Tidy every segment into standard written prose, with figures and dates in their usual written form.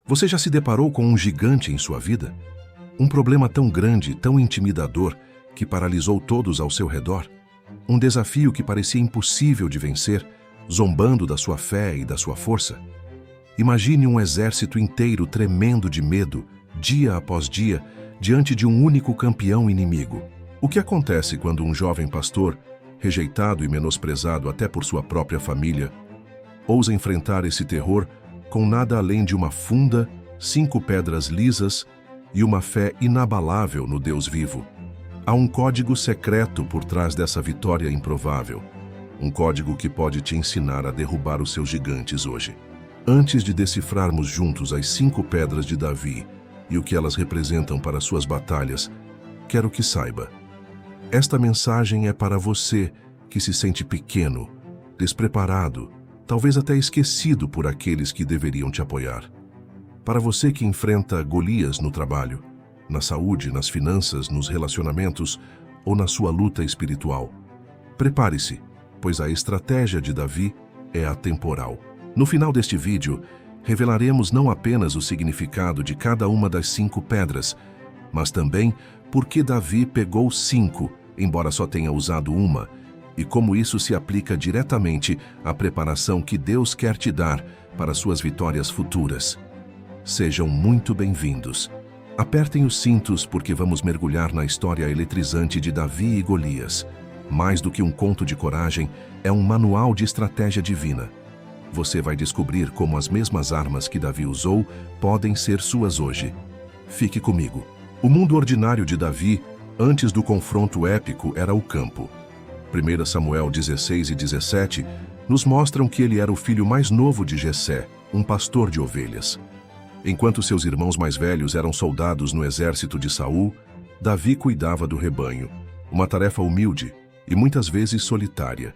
Você já se deparou com um gigante em sua vida? Um problema tão grande, tão intimidador, que paralisou todos ao seu redor? Um desafio que parecia impossível de vencer, zombando da sua fé e da sua força? Imagine um exército inteiro tremendo de medo, dia após dia, diante de um único campeão inimigo. O que acontece quando um jovem pastor, rejeitado e menosprezado até por sua própria família, ousa enfrentar esse terror com nada além de uma funda, 5 pedras lisas e uma fé inabalável no Deus vivo? Há um código secreto por trás dessa vitória improvável. Um código que pode te ensinar a derrubar os seus gigantes hoje. Antes de decifrarmos juntos as 5 pedras de Davi e o que elas representam para suas batalhas, quero que saiba: esta mensagem é para você que se sente pequeno, despreparado, talvez até esquecido por aqueles que deveriam te apoiar. Para você que enfrenta Golias no trabalho, na saúde, nas finanças, nos relacionamentos ou na sua luta espiritual, prepare-se, pois a estratégia de Davi é atemporal. No final deste vídeo, revelaremos não apenas o significado de cada uma das 5 pedras, mas também por que Davi pegou 5, embora só tenha usado uma, e como isso se aplica diretamente à preparação que Deus quer te dar para suas vitórias futuras. Sejam muito bem-vindos. Apertem os cintos porque vamos mergulhar na história eletrizante de Davi e Golias. Mais do que um conto de coragem, é um manual de estratégia divina. Você vai descobrir como as mesmas armas que Davi usou podem ser suas hoje. Fique comigo. O mundo ordinário de Davi, antes do confronto épico, era o campo. 1 Samuel 16 e 17 nos mostram que ele era o filho mais novo de Jessé, um pastor de ovelhas. Enquanto seus irmãos mais velhos eram soldados no exército de Saul, Davi cuidava do rebanho, uma tarefa humilde e muitas vezes solitária.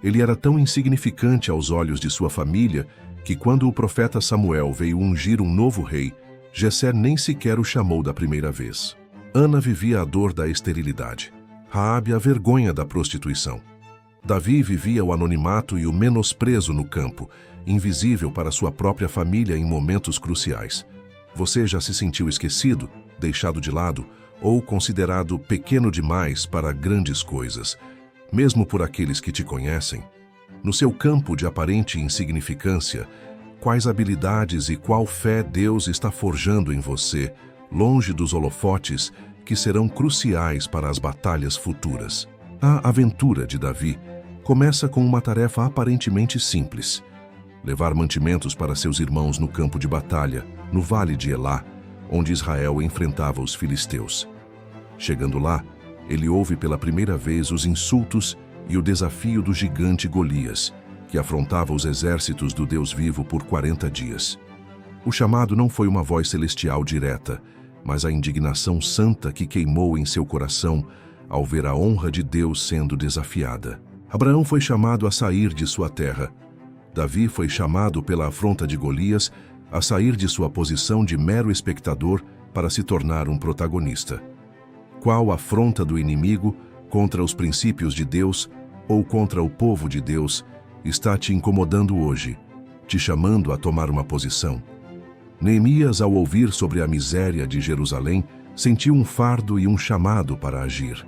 Ele era tão insignificante aos olhos de sua família que quando o profeta Samuel veio ungir um novo rei, Jessé nem sequer o chamou da primeira vez. Ana vivia a dor da esterilidade. Raabe a vergonha da prostituição. Davi vivia o anonimato e o menosprezo no campo, invisível para sua própria família em momentos cruciais. Você já se sentiu esquecido, deixado de lado ou considerado pequeno demais para grandes coisas, mesmo por aqueles que te conhecem? No seu campo de aparente insignificância, quais habilidades e qual fé Deus está forjando em você, longe dos holofotes que serão cruciais para as batalhas futuras? A aventura de Davi começa com uma tarefa aparentemente simples: levar mantimentos para seus irmãos no campo de batalha, no vale de Elá, onde Israel enfrentava os filisteus. Chegando lá, ele ouve pela primeira vez os insultos e o desafio do gigante Golias, que afrontava os exércitos do Deus vivo por 40 dias. O chamado não foi uma voz celestial direta, mas a indignação santa que queimou em seu coração ao ver a honra de Deus sendo desafiada. Abraão foi chamado a sair de sua terra. Davi foi chamado pela afronta de Golias a sair de sua posição de mero espectador para se tornar um protagonista. Qual afronta do inimigo contra os princípios de Deus ou contra o povo de Deus está te incomodando hoje, te chamando a tomar uma posição? Neemias, ao ouvir sobre a miséria de Jerusalém, sentiu um fardo e um chamado para agir.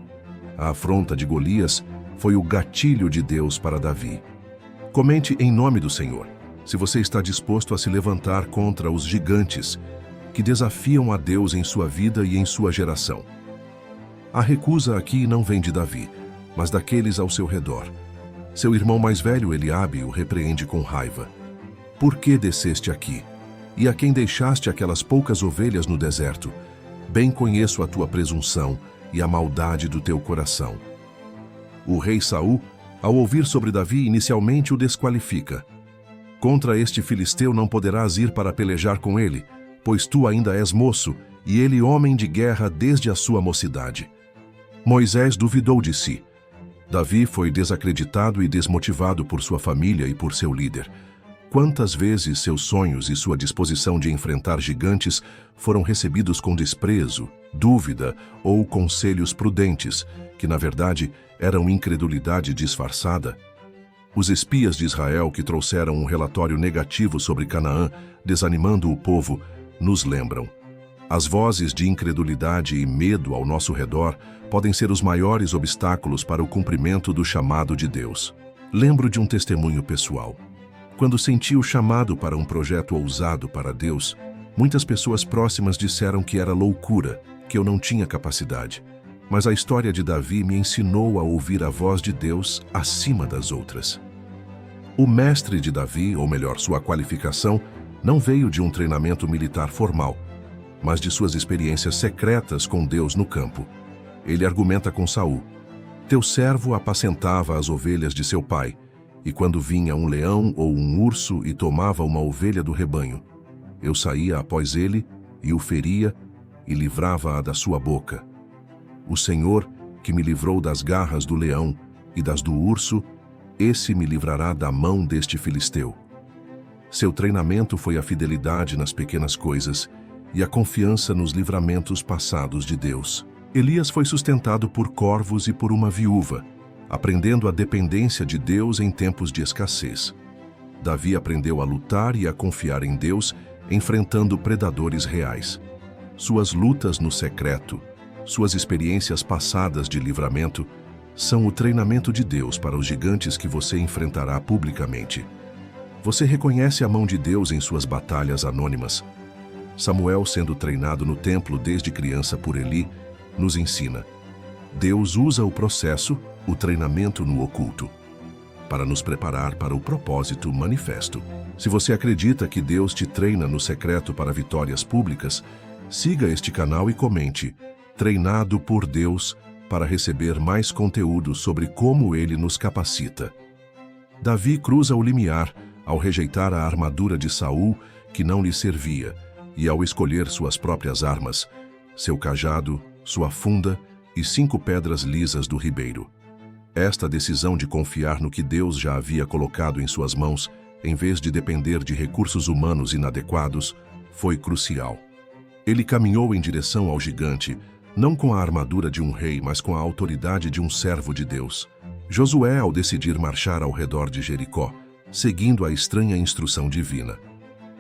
A afronta de Golias foi o gatilho de Deus para Davi. Comente em nome do Senhor, se você está disposto a se levantar contra os gigantes que desafiam a Deus em sua vida e em sua geração. A recusa aqui não vem de Davi, mas daqueles ao seu redor. Seu irmão mais velho, Eliabe, o repreende com raiva. Por que desceste aqui? E a quem deixaste aquelas poucas ovelhas no deserto? Bem conheço a tua presunção e a maldade do teu coração. O rei Saul, ao ouvir sobre Davi, inicialmente o desqualifica. Contra este filisteu não poderás ir para pelejar com ele, pois tu ainda és moço, e ele homem de guerra desde a sua mocidade. Moisés duvidou de si. Davi foi desacreditado e desmotivado por sua família e por seu líder. Quantas vezes seus sonhos e sua disposição de enfrentar gigantes foram recebidos com desprezo, dúvida ou conselhos prudentes, que na verdade eram incredulidade disfarçada? Os espias de Israel que trouxeram um relatório negativo sobre Canaã, desanimando o povo, nos lembram. As vozes de incredulidade e medo ao nosso redor podem ser os maiores obstáculos para o cumprimento do chamado de Deus. Lembro de um testemunho pessoal. Quando senti o chamado para um projeto ousado para Deus, muitas pessoas próximas disseram que era loucura, que eu não tinha capacidade. Mas a história de Davi me ensinou a ouvir a voz de Deus acima das outras. O mestre de Davi, ou melhor, sua qualificação, não veio de um treinamento militar formal, mas de suas experiências secretas com Deus no campo. Ele argumenta com Saul: "Teu servo apacentava as ovelhas de seu pai, e quando vinha um leão ou um urso e tomava uma ovelha do rebanho, eu saía após ele e o feria e livrava-a da sua boca. O Senhor, que me livrou das garras do leão e das do urso, esse me livrará da mão deste filisteu." Seu treinamento foi a fidelidade nas pequenas coisas e a confiança nos livramentos passados de Deus. Elias foi sustentado por corvos e por uma viúva, aprendendo a dependência de Deus em tempos de escassez. Davi aprendeu a lutar e a confiar em Deus, enfrentando predadores reais. Suas lutas no secreto, suas experiências passadas de livramento, são o treinamento de Deus para os gigantes que você enfrentará publicamente. Você reconhece a mão de Deus em suas batalhas anônimas. Samuel, sendo treinado no templo desde criança por Eli, nos ensina: Deus usa o processo, o treinamento no oculto, para nos preparar para o propósito manifesto. Se você acredita que Deus te treina no secreto para vitórias públicas, siga este canal e comente: "Treinado por Deus", para receber mais conteúdo sobre como Ele nos capacita. Davi cruza o limiar ao rejeitar a armadura de Saul, que não lhe servia, e ao escolher suas próprias armas, seu cajado, sua funda e 5 pedras lisas do ribeiro. Esta decisão de confiar no que Deus já havia colocado em suas mãos, em vez de depender de recursos humanos inadequados, foi crucial. Ele caminhou em direção ao gigante, não com a armadura de um rei, mas com a autoridade de um servo de Deus. Josué, ao decidir marchar ao redor de Jericó, seguindo a estranha instrução divina.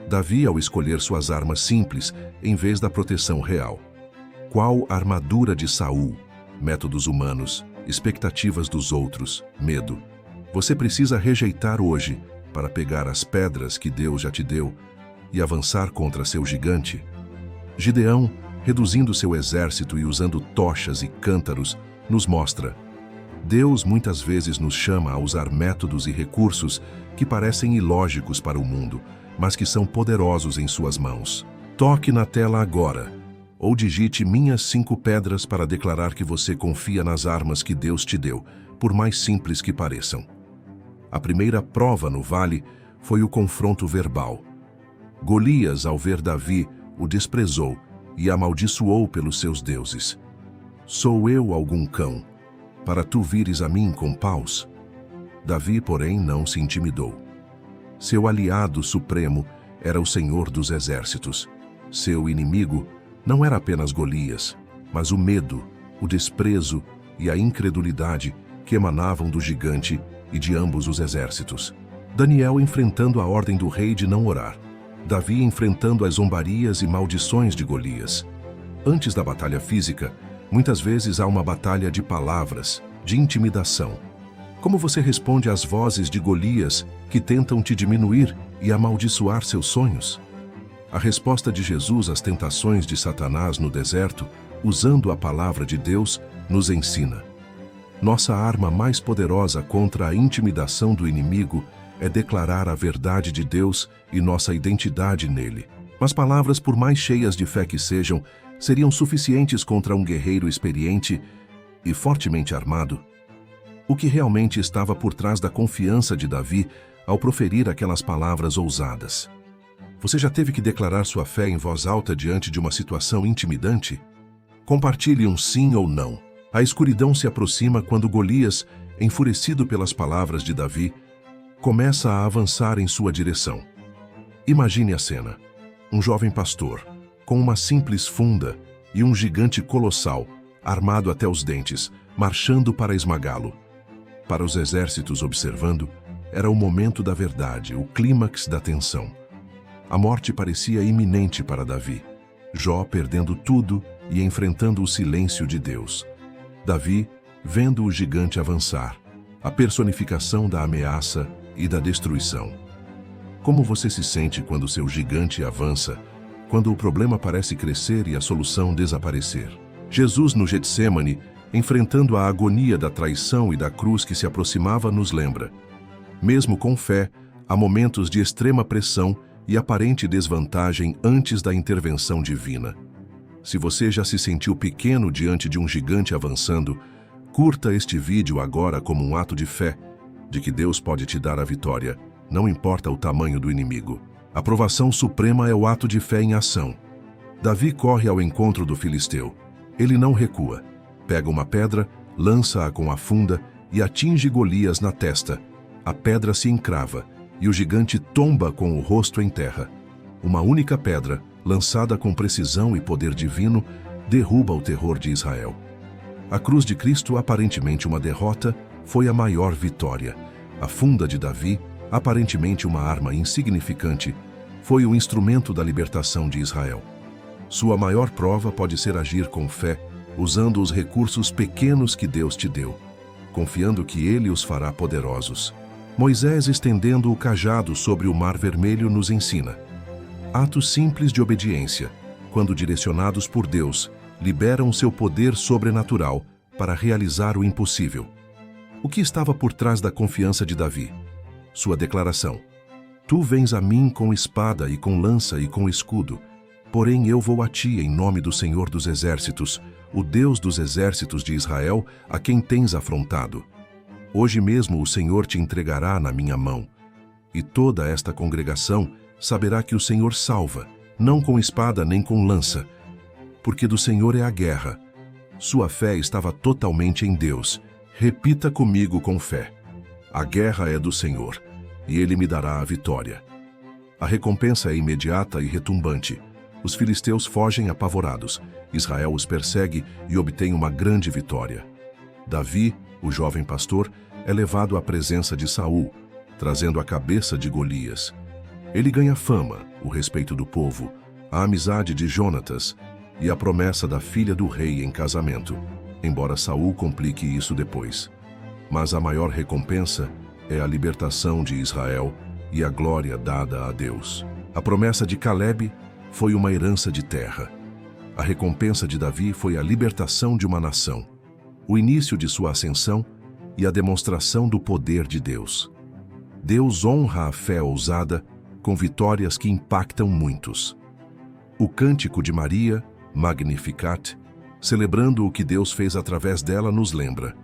Davi, ao escolher suas armas simples, em vez da proteção real. Qual armadura de Saul? Métodos humanos, expectativas dos outros, medo. Você precisa rejeitar hoje para pegar as pedras que Deus já te deu e avançar contra seu gigante. Gideão, reduzindo seu exército e usando tochas e cântaros, nos mostra: Deus muitas vezes nos chama a usar métodos e recursos que parecem ilógicos para o mundo, mas que são poderosos em suas mãos. Toque na tela agora, ou digite minhas 5 pedras para declarar que você confia nas armas que Deus te deu, por mais simples que pareçam. A primeira prova no vale foi o confronto verbal. Golias, ao ver Davi, o desprezou e amaldiçoou pelos seus deuses. Sou eu algum cão, para tu vires a mim com paus? Davi, porém, não se intimidou. Seu aliado supremo era o Senhor dos Exércitos. Seu inimigo não era apenas Golias, mas o medo, o desprezo e a incredulidade que emanavam do gigante e de ambos os exércitos. Daniel enfrentando a ordem do rei de não orar. Davi enfrentando as zombarias e maldições de Golias. Antes da batalha física, muitas vezes há uma batalha de palavras, de intimidação. Como você responde às vozes de Golias que tentam te diminuir e amaldiçoar seus sonhos? A resposta de Jesus às tentações de Satanás no deserto, usando a palavra de Deus, nos ensina: nossa arma mais poderosa contra a intimidação do inimigo é declarar a verdade de Deus e nossa identidade nele. Mas palavras, por mais cheias de fé que sejam, seriam suficientes contra um guerreiro experiente e fortemente armado? O que realmente estava por trás da confiança de Davi ao proferir aquelas palavras ousadas? Você já teve que declarar sua fé em voz alta diante de uma situação intimidante? Compartilhe um sim ou não. A escuridão se aproxima quando Golias, enfurecido pelas palavras de Davi, começa a avançar em sua direção. Imagine a cena. Um jovem pastor, com uma simples funda e um gigante colossal, armado até os dentes, marchando para esmagá-lo. Para os exércitos observando, era o momento da verdade, o clímax da tensão. A morte parecia iminente para Davi. Jó perdendo tudo e enfrentando o silêncio de Deus. Davi, vendo o gigante avançar, a personificação da ameaça e da destruição. Como você se sente quando seu gigante avança, quando o problema parece crescer e a solução desaparecer? Jesus no Getsêmani, enfrentando a agonia da traição e da cruz que se aproximava, nos lembra. Mesmo com fé, há momentos de extrema pressão e aparente desvantagem antes da intervenção divina. Se você já se sentiu pequeno diante de um gigante avançando, curta este vídeo agora como um ato de fé, de que Deus pode te dar a vitória, não importa o tamanho do inimigo. A provação suprema é o ato de fé em ação. Davi corre ao encontro do filisteu. Ele não recua. Pega uma pedra, lança-a com a funda e atinge Golias na testa. A pedra se encrava e o gigante tomba com o rosto em terra. Uma única pedra, lançada com precisão e poder divino, derruba o terror de Israel. A cruz de Cristo, aparentemente uma derrota, foi a maior vitória. A funda de Davi, aparentemente uma arma insignificante, foi o instrumento da libertação de Israel. Sua maior prova pode ser agir com fé, usando os recursos pequenos que Deus te deu, confiando que Ele os fará poderosos. Moisés, estendendo o cajado sobre o Mar Vermelho, nos ensina. Atos simples de obediência, quando direcionados por Deus, liberam seu poder sobrenatural para realizar o impossível. O que estava por trás da confiança de Davi? Sua declaração: Tu vens a mim com espada e com lança e com escudo, porém eu vou a ti em nome do Senhor dos Exércitos, o Deus dos exércitos de Israel, a quem tens afrontado. Hoje mesmo o Senhor te entregará na minha mão. E toda esta congregação saberá que o Senhor salva, não com espada nem com lança, porque do Senhor é a guerra. Sua fé estava totalmente em Deus. Repita comigo com fé: a guerra é do Senhor, e Ele me dará a vitória. A recompensa é imediata e retumbante. Os filisteus fogem apavorados. Israel os persegue e obtém uma grande vitória. Davi, o jovem pastor, é levado à presença de Saul, trazendo a cabeça de Golias. Ele ganha fama, o respeito do povo, a amizade de Jonatas e a promessa da filha do rei em casamento, embora Saul complique isso depois. Mas a maior recompensa é a libertação de Israel e a glória dada a Deus. A promessa de Calebe foi uma herança de terra. A recompensa de Davi foi a libertação de uma nação, o início de sua ascensão e a demonstração do poder de Deus. Deus honra a fé ousada com vitórias que impactam muitos. O cântico de Maria, Magnificat, celebrando o que Deus fez através dela, nos lembra.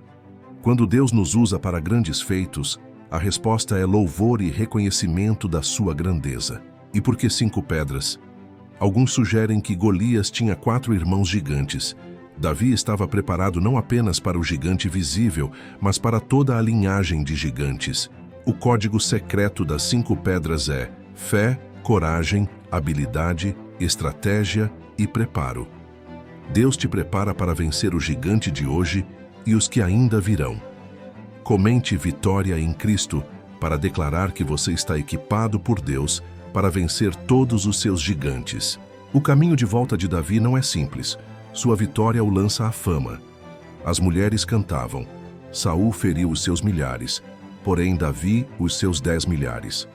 Quando Deus nos usa para grandes feitos, a resposta é louvor e reconhecimento da sua grandeza. E por que 5 pedras? Alguns sugerem que Golias tinha 4 irmãos gigantes. Davi estava preparado não apenas para o gigante visível, mas para toda a linhagem de gigantes. O código secreto das 5 pedras é fé, coragem, habilidade, estratégia e preparo. Deus te prepara para vencer o gigante de hoje e os que ainda virão. Comente vitória em Cristo para declarar que você está equipado por Deus para vencer todos os seus gigantes. O caminho de volta de Davi não é simples. Sua vitória o lança à fama. As mulheres cantavam. Saul feriu os seus milhares, porém Davi os seus 10 milhares.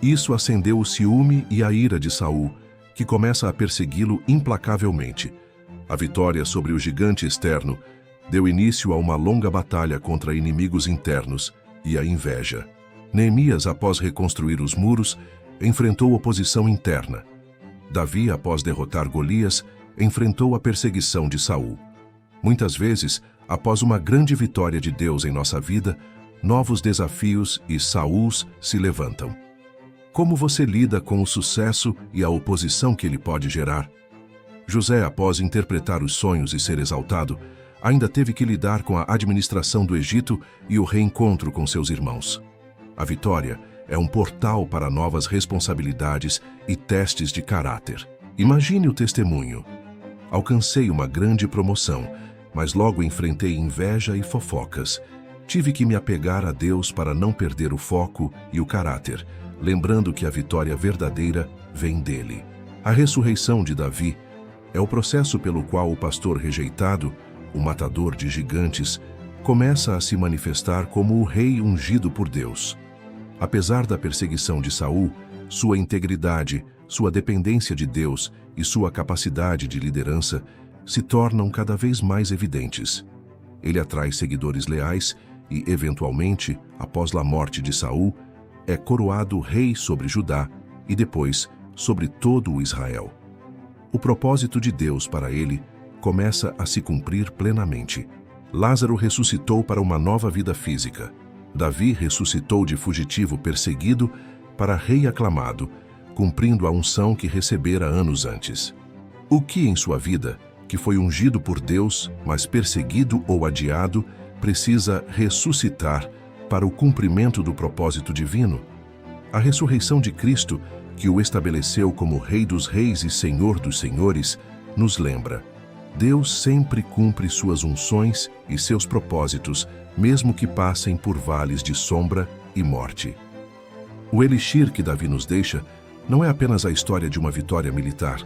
Isso acendeu o ciúme e a ira de Saul, que começa a persegui-lo implacavelmente. A vitória sobre o gigante externo deu início a uma longa batalha contra inimigos internos e a inveja. Neemias, após reconstruir os muros, enfrentou oposição interna. Davi, após derrotar Golias, enfrentou a perseguição de Saul. Muitas vezes, após uma grande vitória de Deus em nossa vida, novos desafios e Sauls se levantam. Como você lida com o sucesso e a oposição que ele pode gerar? José, após interpretar os sonhos e ser exaltado, ainda teve que lidar com a administração do Egito e o reencontro com seus irmãos. A vitória é um portal para novas responsabilidades e testes de caráter. Imagine o testemunho. Alcancei uma grande promoção, mas logo enfrentei inveja e fofocas. tive que me apegar a Deus para não perder o foco e o caráter, lembrando que a vitória verdadeira vem dele. A ressurreição de Davi é o processo pelo qual o pastor rejeitado, o matador de gigantes, começa a se manifestar como o rei ungido por Deus. Apesar da perseguição de Saul, sua integridade, sua dependência de Deus e sua capacidade de liderança se tornam cada vez mais evidentes. Ele atrai seguidores leais e, eventualmente, após a morte de Saul, é coroado rei sobre Judá e depois sobre todo o Israel. O propósito de Deus para ele começa a se cumprir plenamente. Lázaro ressuscitou para uma nova vida física. Davi ressuscitou de fugitivo perseguido para rei aclamado, cumprindo a unção que recebera anos antes. O que em sua vida, que foi ungido por Deus, mas perseguido ou adiado, precisa ressuscitar para o cumprimento do propósito divino? A ressurreição de Cristo, que o estabeleceu como Rei dos Reis e Senhor dos Senhores, nos lembra: Deus sempre cumpre suas unções e seus propósitos, mesmo que passem por vales de sombra e morte. O elixir que Davi nos deixa não é apenas a história de uma vitória militar,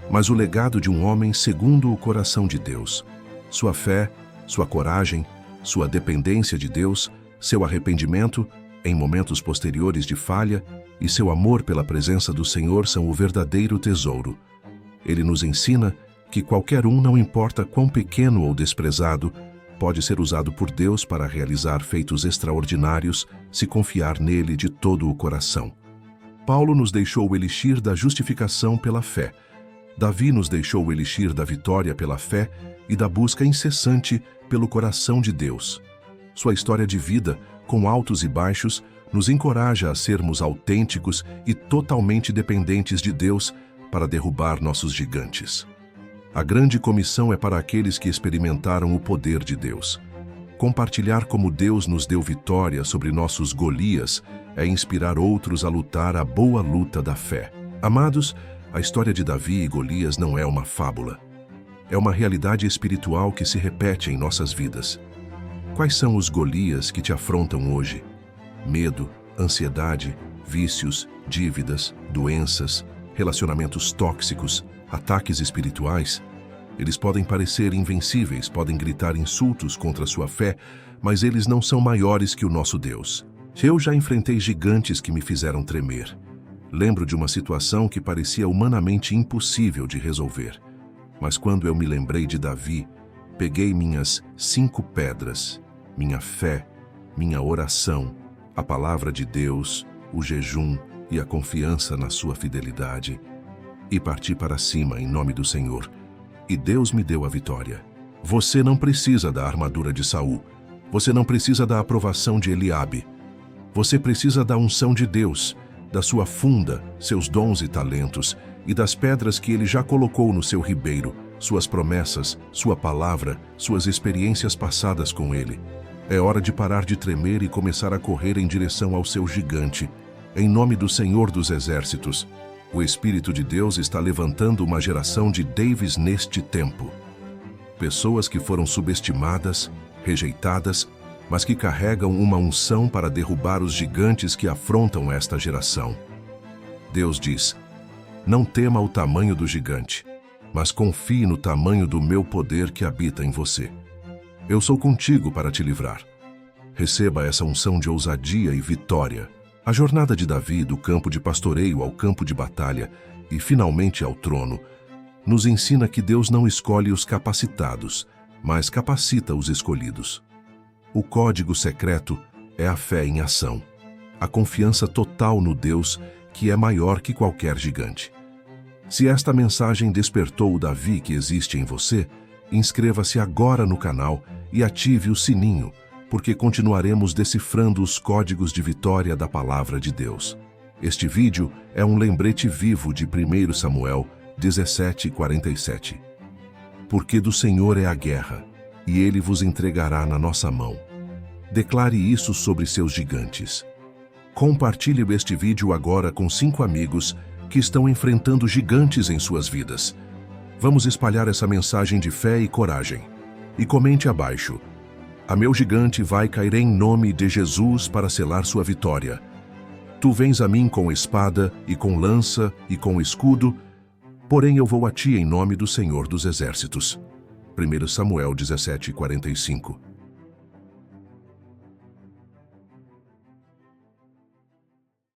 mas o legado de um homem segundo o coração de Deus. Sua fé, sua coragem, sua dependência de Deus, seu arrependimento em momentos posteriores de falha e seu amor pela presença do Senhor são o verdadeiro tesouro. Ele nos ensina que qualquer um, não importa quão pequeno ou desprezado, pode ser usado por Deus para realizar feitos extraordinários se confiar nele de todo o coração. Paulo nos deixou o elixir da justificação pela fé. Davi nos deixou o elixir da vitória pela fé e da busca incessante pelo coração de Deus. Sua história de vida, com altos e baixos, nos encoraja a sermos autênticos e totalmente dependentes de Deus para derrubar nossos gigantes. A grande comissão é para aqueles que experimentaram o poder de Deus. Compartilhar como Deus nos deu vitória sobre nossos Golias é inspirar outros a lutar a boa luta da fé. Amados, a história de Davi e Golias não é uma fábula. É uma realidade espiritual que se repete em nossas vidas. Quais são os Golias que te afrontam hoje? Medo, ansiedade, vícios, dívidas, doenças, relacionamentos tóxicos, ataques espirituais? Eles podem parecer invencíveis, podem gritar insultos contra sua fé, mas eles não são maiores que o nosso Deus. Eu já enfrentei gigantes que me fizeram tremer. Lembro de uma situação que parecia humanamente impossível de resolver. Mas quando eu me lembrei de Davi, peguei minhas 5 pedras, minha fé, minha oração, a palavra de Deus, o jejum e a confiança na sua fidelidade, e parti para cima em nome do Senhor. E Deus me deu a vitória. Você não precisa da armadura de Saul. Você não precisa da aprovação de Eliabe. Você precisa da unção de Deus, da sua funda, seus dons e talentos, e das pedras que Ele já colocou no seu ribeiro, suas promessas, sua palavra, suas experiências passadas com Ele. É hora de parar de tremer e começar a correr em direção ao seu gigante. Em nome do Senhor dos Exércitos, o Espírito de Deus está levantando uma geração de Davis neste tempo. Pessoas que foram subestimadas, rejeitadas, mas que carregam uma unção para derrubar os gigantes que afrontam esta geração. Deus diz: não tema o tamanho do gigante, mas confie no tamanho do meu poder que habita em você. Eu sou contigo para te livrar. Receba essa unção de ousadia e vitória. A jornada de Davi do campo de pastoreio ao campo de batalha e finalmente ao trono nos ensina que Deus não escolhe os capacitados, mas capacita os escolhidos. O código secreto é a fé em ação, a confiança total no Deus que é maior que qualquer gigante. Se esta mensagem despertou o Davi que existe em você, inscreva-se agora no canal e ative o sininho, porque continuaremos decifrando os códigos de vitória da Palavra de Deus. Este vídeo é um lembrete vivo de 1 Samuel 17:47. Porque do Senhor é a guerra, e Ele vos entregará na nossa mão. Declare isso sobre seus gigantes. Compartilhe este vídeo agora com 5 amigos que estão enfrentando gigantes em suas vidas. Vamos espalhar essa mensagem de fé e coragem. E comente abaixo: A meu gigante vai cair em nome de Jesus para selar sua vitória. Tu vens a mim com espada, e com lança, e com escudo, porém eu vou a ti em nome do Senhor dos Exércitos. 1 Samuel 17:45.